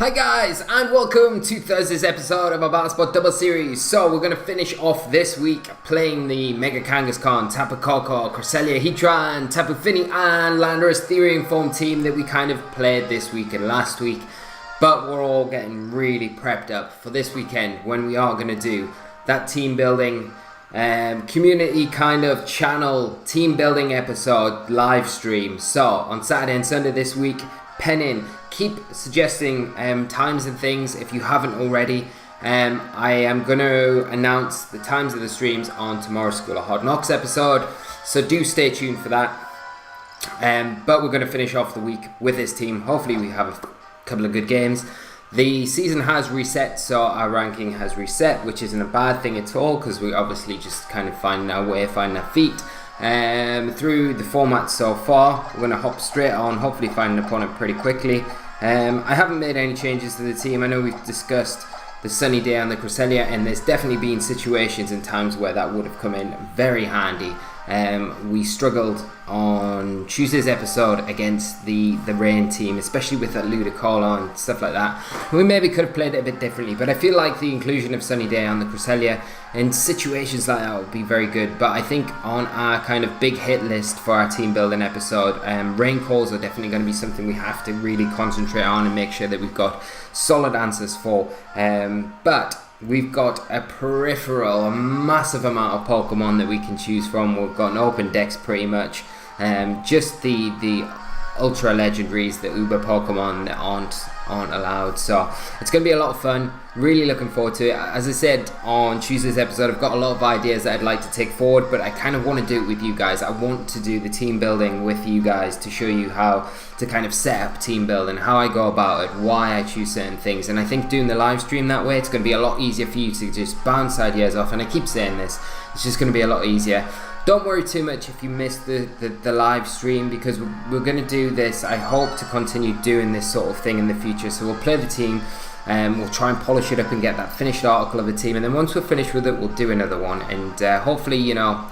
Hi guys, and welcome to Thursday's episode of our Battle Spot Double Series. So we're going to finish off this week playing the Mega Kangaskhan, Tapu Cresselia Heatran, Tapu Fini and Landorus Therian Foam team that we kind of played this week and last week. But we're all getting really prepped up for this weekend when we are going to do that team building, community kind of channel team building episode live stream. So on Saturday and Sunday this week, pen in. Keep suggesting times and things if you haven't already. I am going to announce the times of the streams on tomorrow's School of Hard Knocks episode, so do stay tuned for that. But we're going to finish off the week with this team. Hopefully we have a couple of good games. The season has reset, so our ranking has reset, which isn't a bad thing at all, because we're obviously just kind of finding our way, finding our feet. Through the format so far, we're going to hop straight on, hopefully find an opponent pretty quickly. I haven't made any changes to the team. I know we've discussed the sunny day on the Cresselia, and there's definitely been situations and times where that would have come in very handy. We struggled on Tuesday's episode against the rain team, especially with that Ludicolo and stuff like that. We maybe could have played it a bit differently, but I feel like the inclusion of sunny day on the Cresselia in situations like that would be very good. But I think on our kind of big hit list for our team building episode, rain calls are definitely going to be something we have to really concentrate on and make sure that we've got solid answers for. But we've got a peripheral, a massive amount of Pokemon that we can choose from. We've got an open dex pretty much. Just the ultra legendaries, the uber Pokemon that aren't allowed. So it's going to be a lot of fun. Really looking forward to it. As I said on Tuesday's episode, I've got a lot of ideas that I'd like to take forward, but I kind of want to do it with you guys. I want to do the team building with you guys to show you how to kind of set up team building, how I go about it, why I choose certain things. And I think doing the live stream that way, it's going to be a lot easier for you to just bounce ideas off. And I keep saying this, it's just going to be a lot easier. Don't worry too much if you missed the live stream, because we're going to do this. I hope to continue doing this sort of thing in the future. So we'll play the team, we'll try and polish it up and get that finished article of the team. And then once we're finished with it, we'll do another one. And hopefully, you know,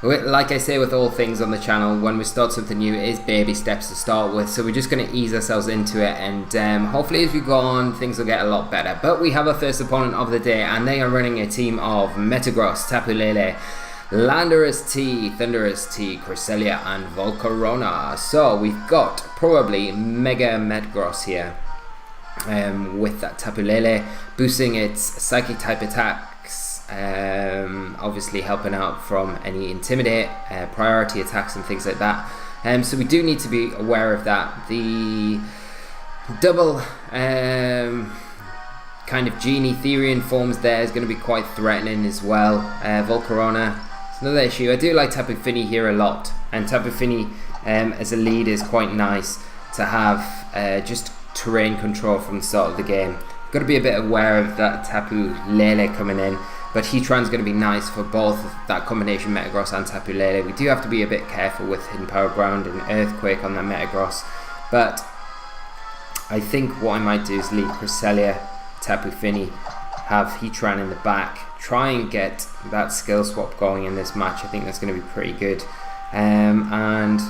like I say with all things on the channel, when we start something new, it is baby steps to start with. So we're just going to ease ourselves into it. And hopefully as we go on, things will get a lot better. But we have our first opponent of the day, and they are running a team of Metagross, Tapu Lele, Landorus T, Thundurus T, Cresselia and Volcarona. So we've got probably Mega Metagross here, with that Tapu Lele boosting its Psychic type attacks, obviously helping out from any Intimidate, priority attacks and things like that. So we do need to be aware of that. The double kind of Genie Therian forms there is going to be quite threatening as well. Volcarona, it's another issue. I do like Tapu Fini here a lot, and Tapu Fini as a lead is quite nice to have, just terrain control from the start of the game. Got to be a bit aware of that Tapu Lele coming in, but Heatran's going to be nice for both that combination Metagross and Tapu Lele. We do have to be a bit careful with Hidden Power Ground and Earthquake on that Metagross, but I think what I might do is leave Cresselia, Tapu Fini, have Heatran in the back, try and get that skill swap going in this match. I think that's going to be pretty good. And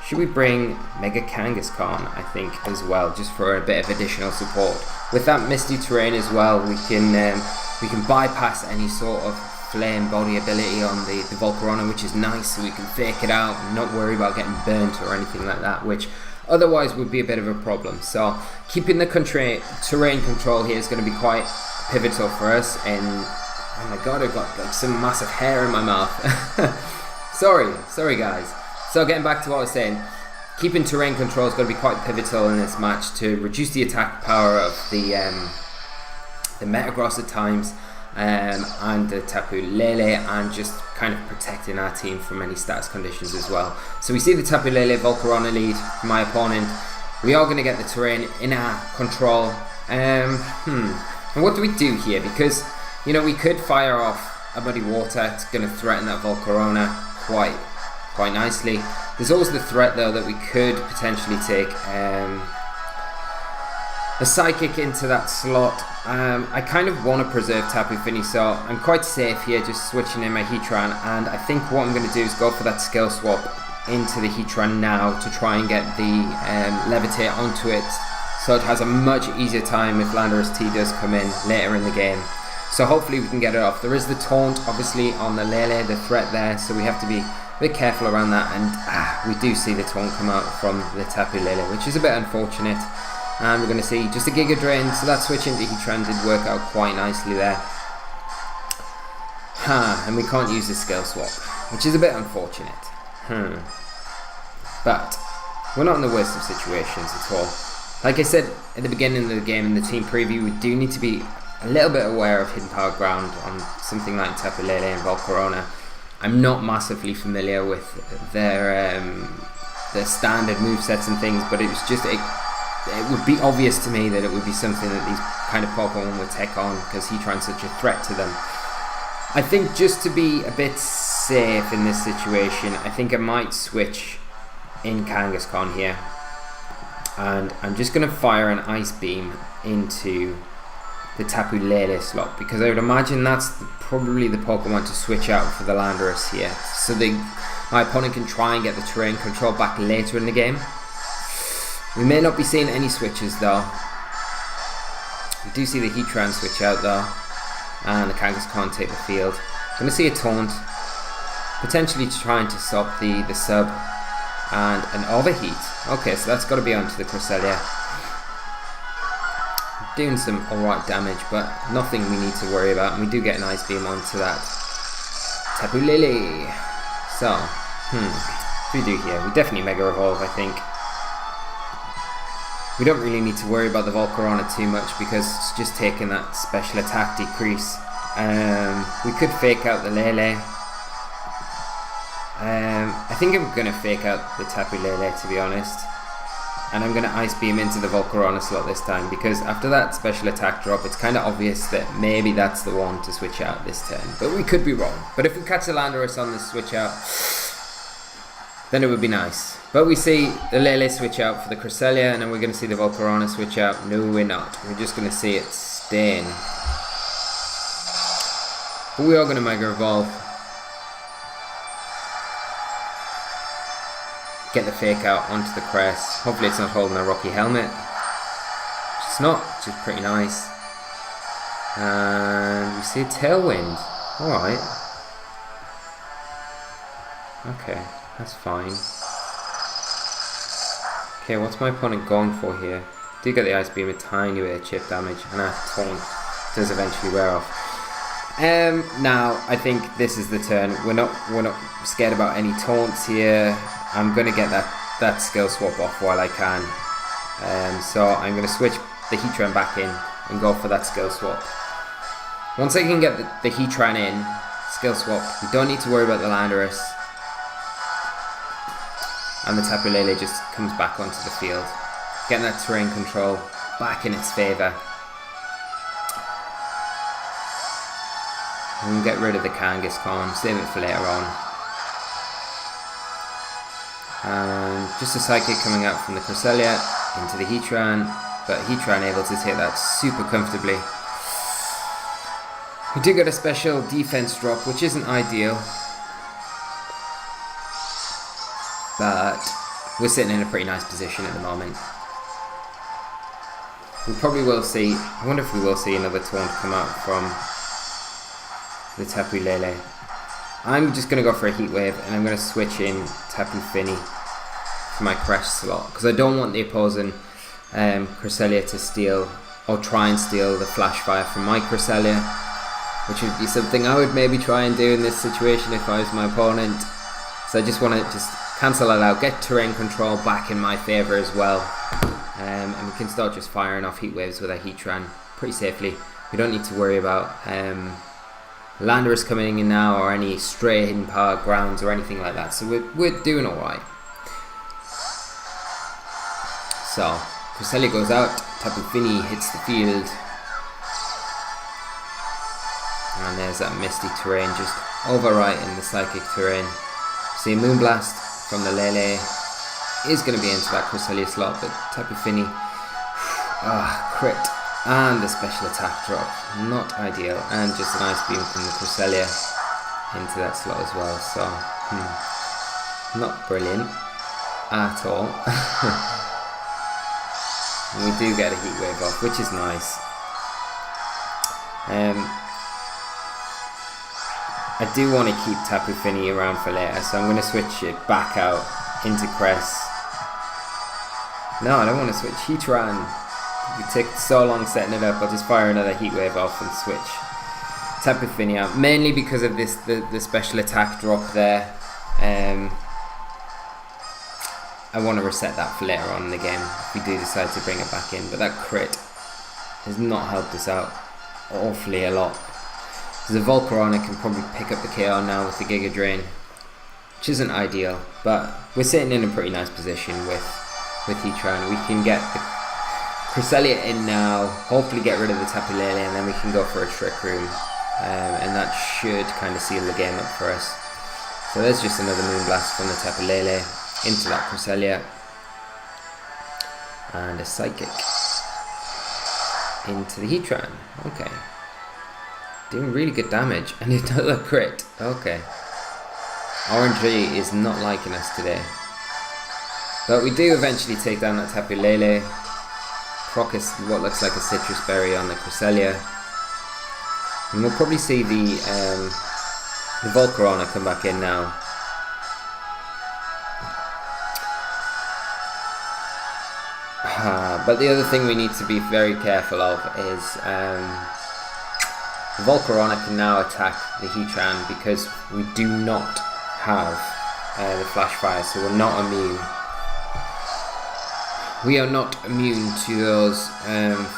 should we bring Mega Kangaskhan, I think, as well, just for a bit of additional support. With that Misty Terrain as well, we can bypass any sort of flame body ability on the Volcarona, which is nice, so we can fake it out and not worry about getting burnt or anything like that, which otherwise would be a bit of a problem. So keeping the terrain control here is going to be quite pivotal for us. And oh my god, I've got like some massive hair in my mouth. sorry guys. So getting back to what I was saying, keeping terrain control is going to be quite pivotal in this match to reduce the attack power of the Metagross at times, and the Tapu Lele, and just kind of protecting our team from any status conditions as well. So we see the Tapu Lele Volcarona lead from my opponent. We are going to get the terrain in our control. And what do we do here? Because, you know, we could fire off a Muddy Water. It's going to threaten that Volcarona quite nicely. There's always the threat though that we could potentially take a Psychic into that slot. I kind of want to preserve Tapu Fini, so I'm quite safe here just switching in my Heatran, and I think what I'm going to do is go for that skill swap into the Heatran now to try and get the Levitate onto it so it has a much easier time if Landorus T does come in later in the game. So hopefully we can get it off. There is the taunt obviously on the Lele, the threat there, so we have to be a bit careful around that, and we do see the taunt come out from the Tapu Lele, which is a bit unfortunate. And we're going to see just a Giga Drain, so that switch into Heatran did work out quite nicely there. And we can't use the skill swap, which is a bit unfortunate. But we're not in the worst of situations at all. Like I said at the beginning of the game in the team preview, we do need to be a little bit aware of hidden power ground on something like Tapu Lele and Volcarona. I'm not massively familiar with their standard movesets and things, but it was just it would be obvious to me that it would be something that these kind of Pokemon would take on, because Heatran's such a threat to them. I think just to be a bit safe in this situation, I think I might switch in Kangaskhan here, and I'm just going to fire an Ice Beam into the Tapu Lele slot, because I would imagine that's probably the Pokemon to switch out for the Landorus here, so my opponent can try and get the terrain control back later in the game. We may not be seeing any switches though. We do see the Heatran switch out though, and the Kangaskhan take the field. Going to see a Taunt, potentially trying to stop the sub, and an Overheat. Okay, so that's got to be onto the Cresselia. Doing some alright damage, but nothing we need to worry about, and we do get an Ice Beam onto that Tapu Lele. So, what do we do here? We definitely Mega Evolve, I think. We don't really need to worry about the Volcarona too much, because it's just taking that special attack decrease. We could fake out the Lele. I think I'm going to fake out the Tapu Lele, to be honest. And I'm going to Ice Beam into the Volcarona slot this time, because after that special attack drop, it's kind of obvious that maybe that's the one to switch out this turn. But we could be wrong. But if we catch a Landorus on this switch out, then it would be nice. But we see the Lele switch out for the Cresselia, and then we're going to see the Volcarona switch out. No, we're not. We're just going to see it stay in. But we are going to Mega Evolve. Get the fake out onto the crest. Hopefully it's not holding a Rocky Helmet. It's not, which is pretty nice. And we see a Tailwind. Alright. Okay, that's fine. Okay, what's my opponent going for here? Do get the Ice Beam, a tiny bit of chip damage, and a Taunt does eventually wear off. Now I think this is the turn. We're not scared about any taunts here. I'm gonna get that skill swap off while I can. So I'm gonna switch the Heatran back in and go for that skill swap. Once I can get the Heatran in, skill swap, we don't need to worry about the Landorus. And the Tapu Lele just comes back onto the field, getting that terrain control back in its favour. And we'll get rid of the Kangaskhan, save it for later on. And just a Psychic coming out from the Cresselia into the Heatran, but Heatran able to take that super comfortably. We do get a special defense drop, which isn't ideal, but we're sitting in a pretty nice position at the moment. We probably will see, I wonder if we will see another Taunt come out from the Tapu Lele. I'm just going to go for a Heat Wave, and I'm going to switch in Tapu Fini for my Crest slot, because I don't want the opposing Cresselia to steal, or try and steal, the Flash Fire from my Cresselia, which would be something I would maybe try and do in this situation if I was my opponent. So I just want to cancel that out, get terrain control back in my favour as well, and we can start just firing off Heat Waves with our Heatran pretty safely. We don't need to worry about Landorus coming in now, or any stray hidden power grounds or anything like that, so we're doing alright. So Cresselia goes out, Tapu Fini hits the field, and there's that misty terrain just overwriting the psychic terrain. See a Moonblast from the Lele is going to be into that Cresselia slot, but Tapu Fini, crit, and the special attack drop, not ideal, and just an Ice Beam from the Cresselia into that slot as well, so not brilliant at all. And we do get a heat wave off, which is nice. I do want to keep Tapu Fini around for later, so I'm going to switch it back out into Cress. No, I don't want to switch Heatran. It took so long setting it up, I'll just fire another heat wave off and switch Tapu Fini out. Mainly because of this, the special attack drop there. I want to reset that for later on in the game if we do decide to bring it back in, but that crit has not helped us out awfully a lot. The Volcarona can probably pick up the KO now with the Giga Drain, which isn't ideal, but we're sitting in a pretty nice position with Heatran. We can get the Cresselia in now, hopefully get rid of the Tapu Lele, and then we can go for a Trick Room, and that should kind of seal the game up for us. So there's just another Moonblast from the Tapu Lele into that Cresselia, and a Psychic into the Heatran. Okay, doing really good damage, and another crit. Okay, RNG is not liking us today, but we do eventually take down that Tapu Lele, proc what looks like a Citrus Berry on the Cresselia, and we'll probably see the Volcarona come back in now. But the other thing we need to be very careful of is Volcarona can now attack the Heatran because we do not have the Flash Fire, so we're not immune. We are not immune to those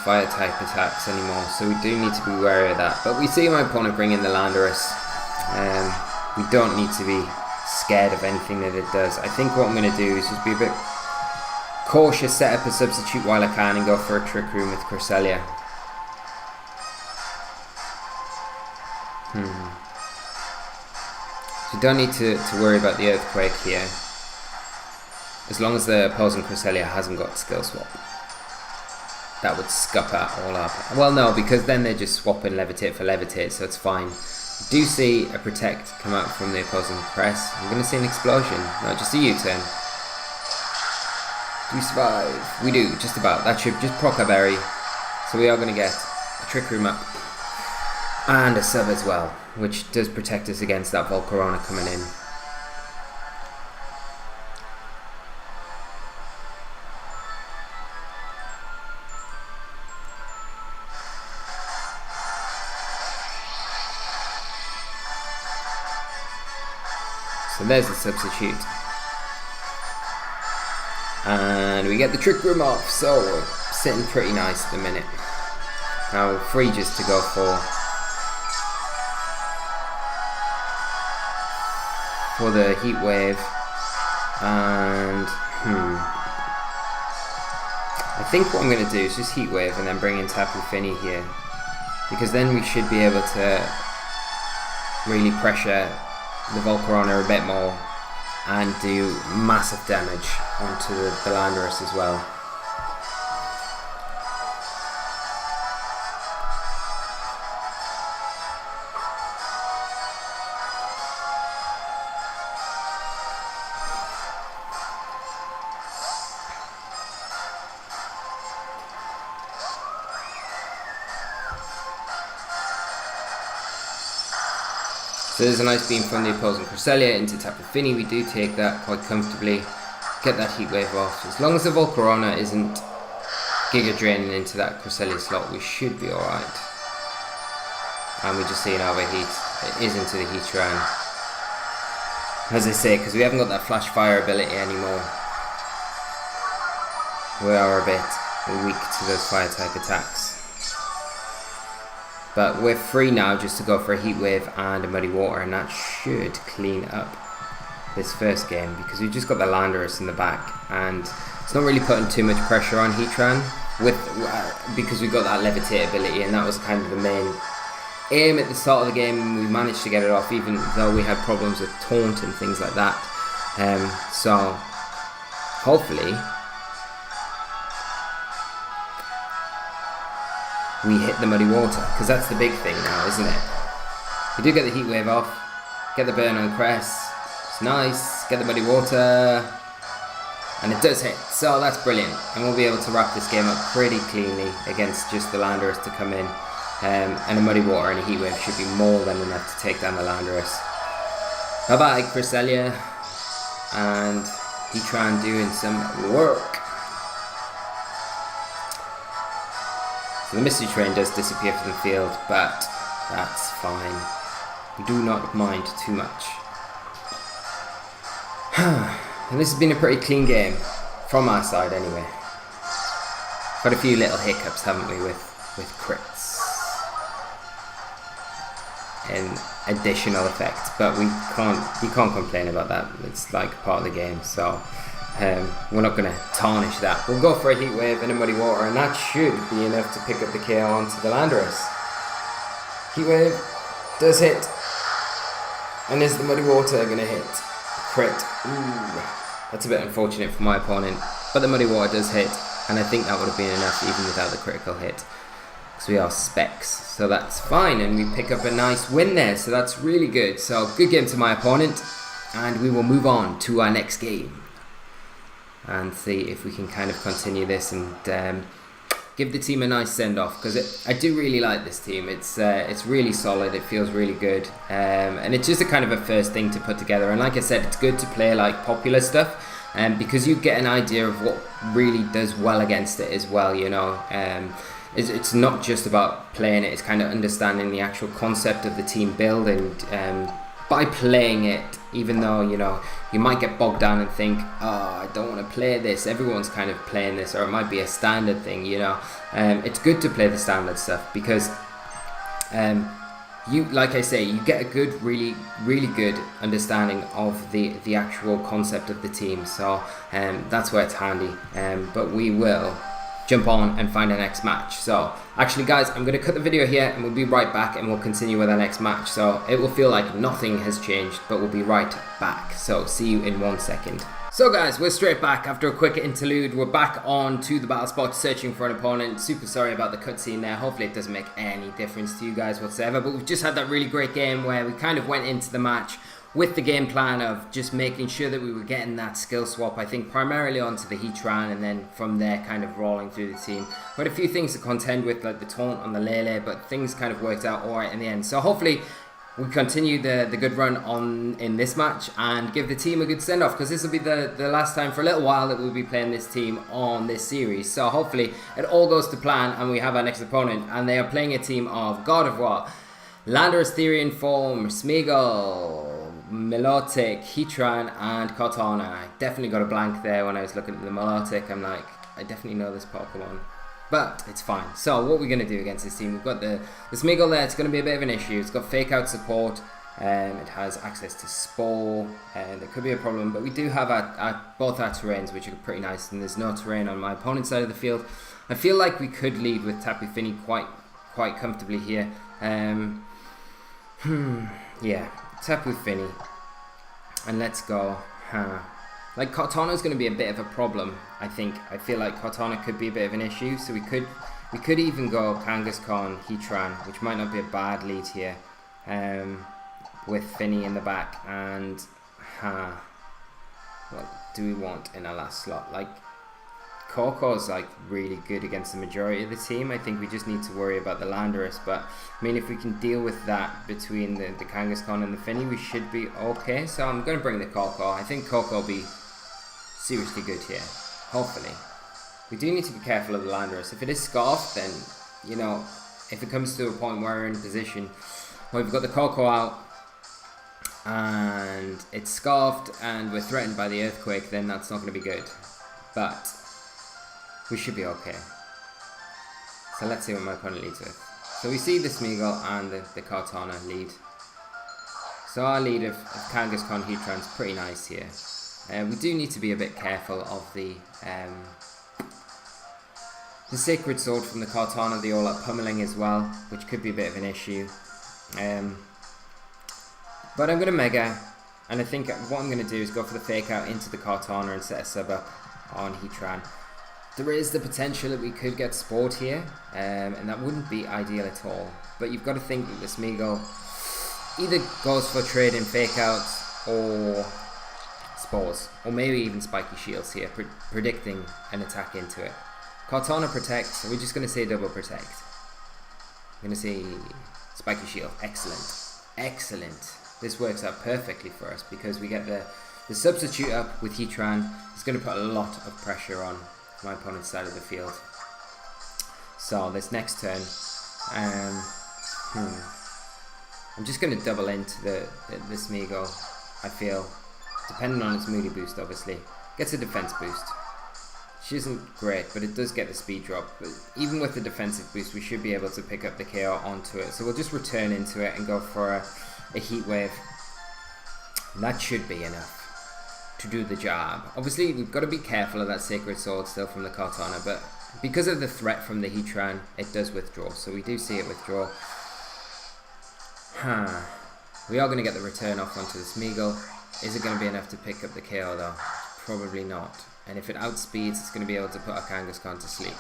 fire type attacks anymore, so we do need to be wary of that. But we see my opponent bring in the Landorus. We don't need to be scared of anything that it does. I think what I'm going to do is just be a bit cautious, set up a substitute while I can, and go for a Trick Room with Cresselia. So you don't need to worry about the Earthquake here, as long as the opposing Cresselia hasn't got Skill Swap. That would scup that all up. Well, no, because then they're just swapping Levitate for Levitate, so it's fine. I do see a Protect come out from the opposing Cress. I'm going to see an Explosion, not just a U-turn. Do we survive? We do, just about. That should just proc a berry. So we are going to get a Trick Room up. And a sub as well, which does protect us against that Volcarona coming in. So there's the substitute. And we get the Trick Room off, so we're sitting pretty nice at the minute. Now free just to go for the Heat Wave, and I think what I'm going to do is just Heat Wave and then bring in Tapu Fini here, because then we should be able to really pressure the Volcarona a bit more and do massive damage onto the Landorus as well. So there's a nice beam from the opposing Cresselia into Tapu Fini. We do take that quite comfortably, get that Heat Wave off. As long as the Volcarona isn't Giga Draining into that Cresselia slot, we should be alright. And we just see an overheat. It is into the Heatran. As I say, because we haven't got that Flash Fire ability anymore, we are a bit weak to those fire type attacks. But we're free now just to go for a Heat Wave and a Muddy Water, and that should clean up this first game, because we've just got the Landorus in the back, and it's not really putting too much pressure on Heatran because we've got that Levitate ability, and that was kind of the main aim at the start of the game. We managed to get it off, even though we had problems with Taunt and things like that. So hopefully we hit the Muddy Water, because that's the big thing now, isn't it? We do get the Heat Wave off, get the burn on Cress, it's nice, get the Muddy Water, And it does hit, so that's brilliant. And we'll be able to wrap this game up pretty cleanly against just the Landorus to come in. And a Muddy Water and a Heat Wave should be more than enough to take down the Landorus. Bye bye, Cresselia. And Heatran doing some work. So the Mystery Train does disappear from the field, but that's fine. Do not mind too much. And this has been a pretty clean game, from our side anyway. Got a few little hiccups, haven't we, with crits and additional effects, but we can't complain about that. It's like part of the game, so we're not going to tarnish that. We'll go for a Heat Wave and a Muddy Water, and that should be enough to pick up the KO onto the Landorus. Heat Wave does hit, and is the Muddy Water going to hit? Crit. Ooh, that's a bit unfortunate for my opponent, but the Muddy Water does hit, and I think that would have been enough even without the critical hit, because we are specs, so that's fine, and we pick up a nice win there, so that's really good. So good game to my opponent, and we will move on to our next game and see if we can kind of continue this and give the team a nice send-off, because I do really like this team. It's really solid, it feels really good, and it's just a kind of a first thing to put together. And like I said, it's good to play like popular stuff, because you get an idea of what really does well against it as well, you know. It's not just about playing it, it's kind of understanding the actual concept of the team build, and by playing it, even though, you know, you might get bogged down and think, oh, I don't want to play this, everyone's kind of playing this, or it might be a standard thing, you know. It's good to play the standard stuff, because you, like I say, you get a good, really good understanding of the actual concept of the team, so that's where it's handy. But we will jump on and find our next match. So actually guys, I'm going to cut the video here and we'll be right back, and we'll continue with our next match. So it will feel like nothing has changed, but we'll be right back. So see you in 1 second. So guys, we're straight back after a quick interlude. We're back on to the battle spot searching for an opponent. Super sorry about the cutscene there. Hopefully it doesn't make any difference to you guys whatsoever, but we've just had that really great game where we kind of went into the match with the game plan of just making sure that we were getting that skill swap, I think primarily onto the Heatran, and then from there kind of rolling through the team. We had a few things to contend with, like the Taunt on the Lele, but things kind of worked out alright in the end. So hopefully we continue the good run on in this match and give the team a good send-off, because this will be the last time for a little while that we'll be playing this team on this series. So hopefully it all goes to plan and we have our next opponent, and they are playing a team of God of War, Landorus Therian Form, Smeagol, Milotic, Heatran, and Kartana. I definitely got a blank there when I was looking at the Milotic. I'm like, I definitely know this Pokemon, but it's fine. So what we're going to do against this team, we've got the Smeagol there. It's going to be a bit of an issue. It's got Fake Out support, it has access to Spore, and it could be a problem, but we do have both our terrains, which are pretty nice, and there's no terrain on my opponent's side of the field. I feel like we could lead with Tapu Fini quite comfortably here. Yeah, Tapu Fini, and let's go. Like Kartana's going to be a bit of a problem, I think. I feel like Kartana could be a bit of an issue, so we could even go Kangaskhan, Heatran, which might not be a bad lead here, with Fini in the back. And what do we want in our last slot? Like, Coco's like really good against the majority of the team. I think we just need to worry about the Landorus, but I mean, if we can deal with that between the Kangaskhan and the Fini, we should be okay. So I'm going to bring the Coco. I think Coco will be seriously good here, hopefully. We do need to be careful of the Landorus. If it is Scarfed, then, you know, if it comes to a point where we're in a position where we've got the Coco out and it's Scarfed and we're threatened by the Earthquake, then that's not going to be good. But we should be okay. So let's see what my opponent leads with. So we see the Smeagol and the Kartana lead. So our lead of Kangaskhan Heatran is pretty nice here. We do need to be a bit careful of the Sacred Sword from the Kartana, the all-out pummeling as well, which could be a bit of an issue. But I'm going to Mega, and I think what I'm going to do is go for the Fake Out into the Kartana and set a sub up on Heatran. There is the potential that we could get Sport here, and that wouldn't be ideal at all. But you've got to think that the Smeagol either goes for trade in Fake Outs, or Spores, or maybe even Spiky Shields here, predicting an attack into it. Kartana Protect, so we're just going to say double Protect. I'm going to say Spiky Shield, excellent, excellent. This works out perfectly for us because we get the substitute up with Heatran. It's going to put a lot of pressure on my opponent's side of the field. So this next turn, I'm just going to double into the Smeagol, I feel, depending on its Moody boost obviously. Gets a defense boost. Which isn't great, but it does get the speed drop. But even with the defensive boost, we should be able to pick up the KO onto it. So we'll just return into it and go for a Heat Wave. And that should be enough to do the job. Obviously, we've got to be careful of that Sacred Sword still from the Kartana, but because of the threat from the Heatran, it does withdraw. So we do see it withdraw. We are going to get the return off onto the Smeagol. Is it going to be enough to pick up the KO though? Probably not. And if it outspeeds, it's going to be able to put our Kangaskhan to sleep.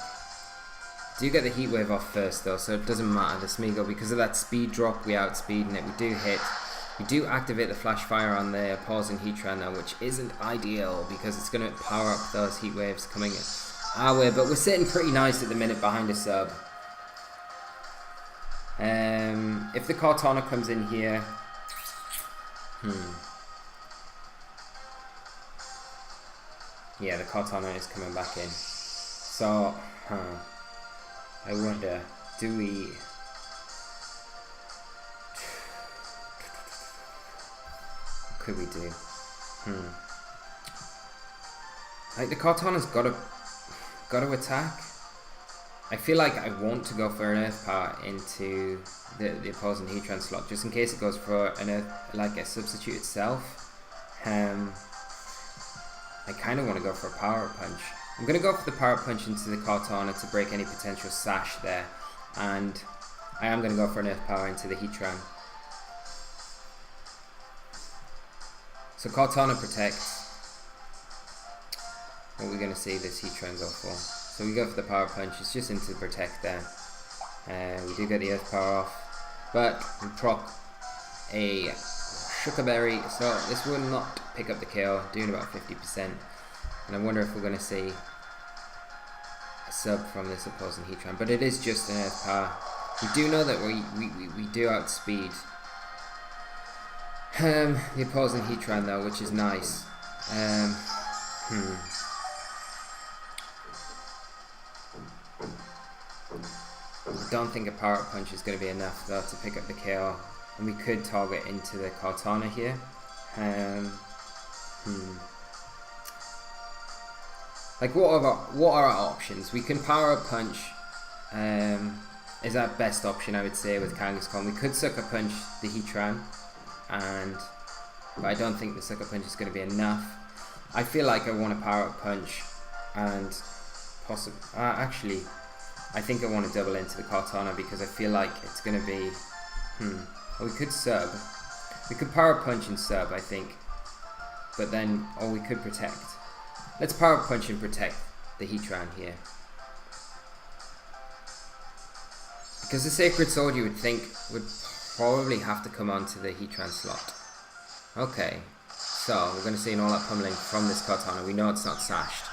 Do get the Heat Wave off first though, so it doesn't matter. The Smeagol, because of that speed drop, we outspeed and it. We do hit. We do activate the Flash Fire on the opposing Heatran now, which isn't ideal because it's going to power up those Heat Waves coming our way. But we're sitting pretty nice at the minute behind a sub. If the Kartana comes in here, yeah, the Kartana is coming back in. So, I wonder, do we... What could we do? Like, the Kartana's got to attack. I feel like I want to go for an Earth Power into the opposing Heatran slot, just in case it goes for an Earth, like a substitute itself. I kind of want to go for a Power Punch. I'm going to go for the Power Punch into the Kartana to break any potential sash there, and I am going to go for an Earth Power into the Heatran. So Kartana protects. What are we going to see this Heatran go for? So we go for the Power Punch, it's just into the Protect there. We do get the Earth Power off, but we proc a Shuckerberry, so this will not pick up the KO, doing about 50%. And I wonder if we're going to see a sub from this opposing Heatran, but it is just an Earth Power. We do know that we do outspeed the opposing Heatran though, which is nice. I don't think a Power Punch is going to be enough though to pick up the KO, and we could target into the Kartana here. Like what are our options? We can Power Punch, is our best option I would say with Kangaskhan. We could Sucker Punch the Heatran, but I don't think the Sucker Punch is going to be enough. I feel like I want to Power Punch and possibly, actually I think I want to double into the Kartana because I feel like it's going to be, we could sub. We could Power Punch and sub, I think. But then, or we could protect. Let's Power Punch and protect the Heatran here. Because the Sacred Sword, you would think, would probably have to come onto the Heatran slot. Okay, so we're going to see an all-out pummeling from this Kartana. We know it's not sashed.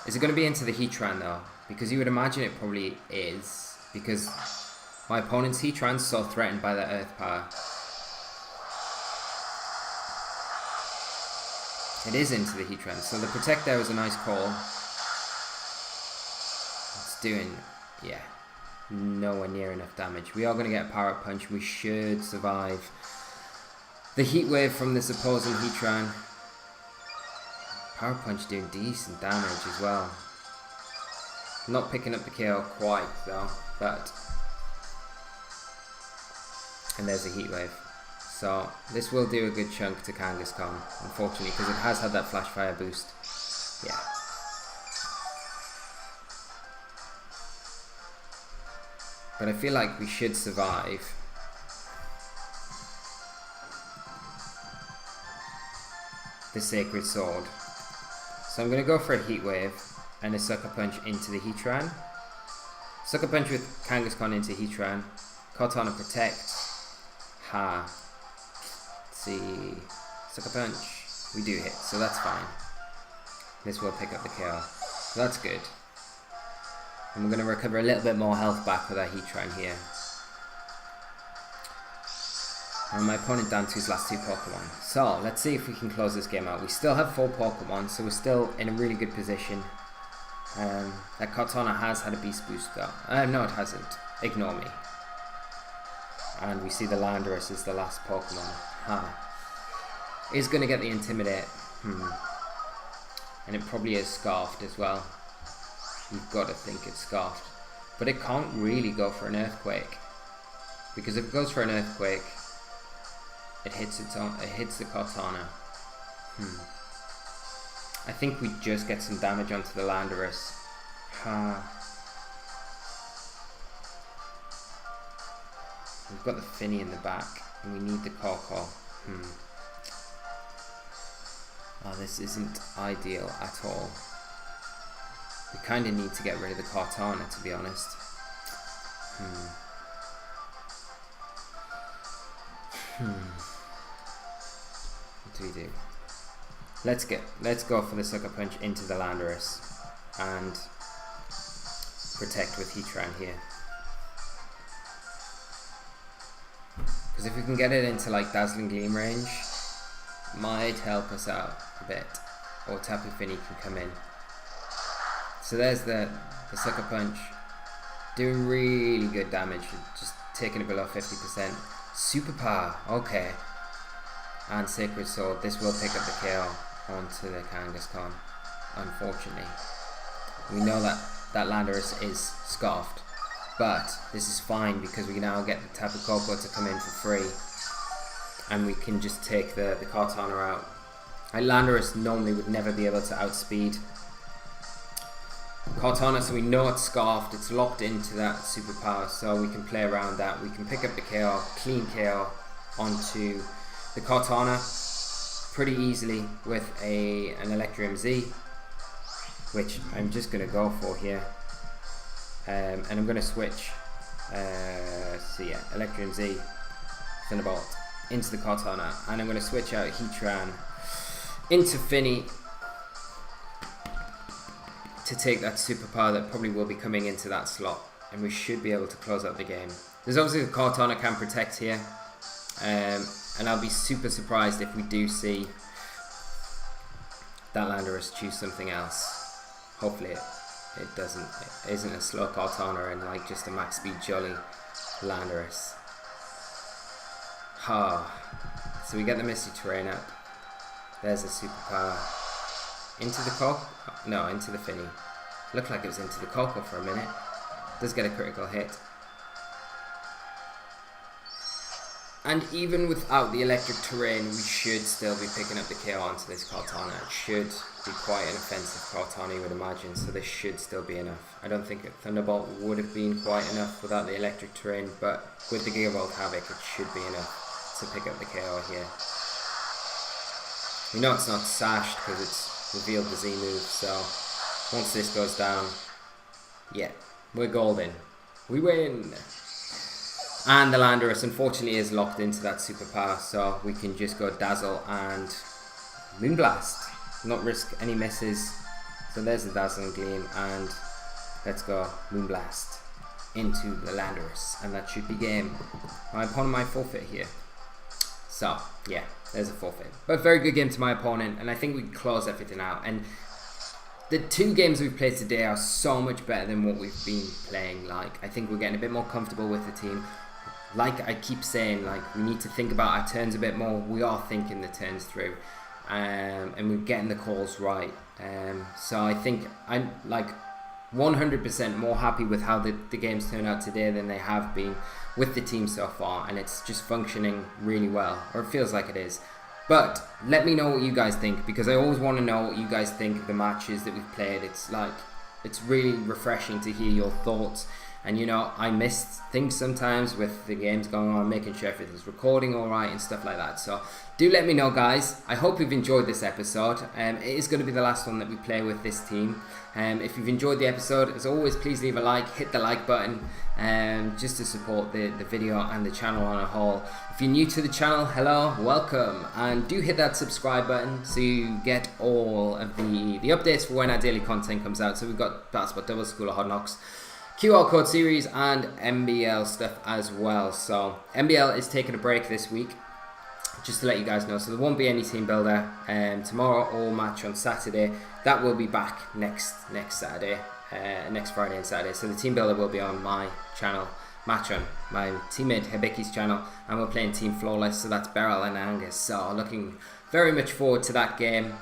Is it going to be into the Heatran though? Because you would imagine it probably is. Because my opponent's Heatran's so threatened by that Earth Power. It is into the Heatran, so the Protect there was a nice call. It's doing, yeah, nowhere near enough damage. We are going to get a Power Punch. We should survive the Heat Wave from this opposing Heatran. Power Punch doing decent damage as well. Not picking up the KO quite though, but... And there's a Heat Wave. So this will do a good chunk to Kangaskhan, unfortunately, because it has had that Flash Fire boost. Yeah. But I feel like we should survive. The Sacred Sword. So I'm going to go for a Heat Wave and a Sucker Punch into the Heatran. Sucker Punch with Kangaskhan into Heatran. Kartana Protect. Let's see. Sucker Punch. We do hit, so that's fine. This will pick up the KO. So that's good. And we're going to recover a little bit more health back with our Heatran here. And my opponent down to his last 2 Pokemon. So, let's see if we can close this game out. We still have 4 Pokemon, so we're still in a really good position. That Kartana has had a Beast Boost though. No, it hasn't. Ignore me. And we see the Landorus is the last Pokemon. Is going to get the Intimidate. And it probably is Scarfed as well. You've got to think it's Scarfed. But it can't really go for an Earthquake. Because if it goes for an Earthquake, it hits the Kartana. I think we just get some damage onto the Landorus. We've got the Finny in the back, and we need the Coco. Oh, this isn't ideal at all. We kind of need to get rid of the Kartana, to be honest. What do we do? Let's go for the Sucker Punch into the Landorus and protect with Heatran here. Because if we can get it into like Dazzling Gleam range, might help us out a bit. Or Tapu Fini can come in. So there's the Sucker Punch. Doing really good damage, just taking it below 50%. Super Power, okay. And Sacred Sword, this will pick up the KO onto the Kangaskhan, unfortunately. We know that Landorus is Scarfed, but this is fine because we now get the Tapu Koko to come in for free, and we can just take the Kartana out. Landorus normally would never be able to outspeed Kartana, so we know it's Scarfed, it's locked into that superpower, so we can play around that. We can pick up the KO, clean KO onto the Kartana pretty easily with an Electrum Z, which I'm just going to go for here. And I'm going to switch, so yeah, Electrum Z, Thunderbolt, into the Kartana, and I'm going to switch out Heatran into Finny to take that superpower that probably will be coming into that slot, and we should be able to close out the game. There's obviously the Kartana can protect here, and I'll be super surprised if we do see that Landorus choose something else. Hopefully it isn't a slow Kartana and like just a max speed jolly Landorus. So we get the Misty Terrain up. There's a superpower. Into the Coco? No, into the Finny. Looked like it was into the Coco for a minute. Does get a critical hit. And even without the electric terrain, we should still be picking up the KO onto this Kartana. It should be quite an offensive Kartana, you would imagine, so this should still be enough. I don't think a Thunderbolt would have been quite enough without the electric terrain, but with the Gigavolt Havoc, it should be enough to pick up the KO here. We know it's not sashed because it's revealed the Z move, so once this goes down, yeah, we're golden. We win! And the Landorus unfortunately is locked into that superpower, so we can just go Dazzle and Moonblast. Not risk any misses. So there's the Dazzling Gleam, and let's go Moonblast into the Landorus, and that should be game. My opponent might forfeit here. So, yeah, there's a forfeit. But very good game to my opponent, and I think we can close everything out. And the 2 games we've played today are so much better than what we've been playing. Like, I think we're getting a bit more comfortable with the team. Like I keep saying, like, we need to think about our turns a bit more. We are thinking the turns through, and we're getting the calls right. So I think I'm like 100% more happy with how the games turn out today than they have been with the team so far, and it's just functioning really well, or it feels like it is. But let me know what you guys think, because I always want to know what you guys think of the matches that we've played. It's like, it's really refreshing to hear your thoughts and you know, I missed things sometimes with the games going on, making sure everything's recording alright and stuff like that. So do let me know, guys. I hope you've enjoyed this episode. It is going to be the last one that we play with this team. If you've enjoyed the episode, as always, please leave a like, hit the like button, just to support the video and the channel on a whole. If you're new to the channel, hello, welcome, and do hit that subscribe button so you get all of the updates for when our daily content comes out. So we've got Battle Spot Double, School of Hard Knocks, QR Code series, and MBL stuff as well. So MBL is taking a break this week, just to let you guys know. So there won't be any team builder tomorrow or match on Saturday. That will be back next Saturday, next Friday and Saturday. So the team builder will be on my channel, match on my teammate Hibiki's channel, and we're playing Team Flawless. So that's Beryl and Angus. So looking very much forward to that game.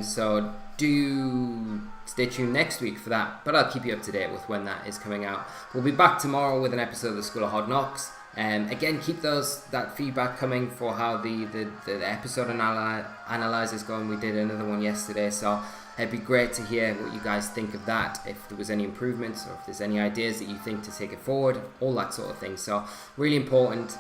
So do stay tuned next week for that. But I'll keep you up to date with when that is coming out. We'll be back tomorrow with an episode of the School of Hard Knocks. Again, keep that feedback coming for how the episode analyzer is going. We did another one yesterday, so it'd be great to hear what you guys think of that, if there was any improvements or if there's any ideas that you think to take it forward, all that sort of thing. So really important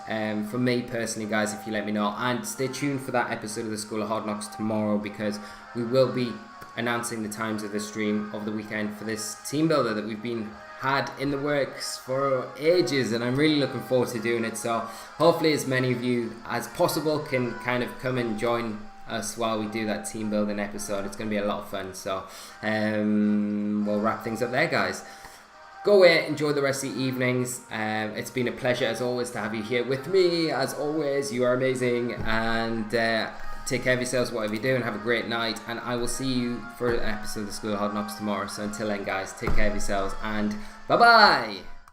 for me personally, guys, if you let me know. And stay tuned for that episode of the School of Hard Knocks tomorrow, because we will be announcing the times of the stream of the weekend for this team builder that we've had in the works for ages, and I'm really looking forward to doing it. So hopefully as many of you as possible can kind of come and join us while we do that team building episode. It's going to be a lot of fun. So we'll wrap things up there, guys. Go away, enjoy the rest of the evenings. It's been a pleasure as always to have you here with me. As always, you are amazing, and take care of yourselves, whatever you do, and have a great night. And I will see you for an episode of the School of Hard Knocks tomorrow. So until then, guys, take care of yourselves, and bye-bye!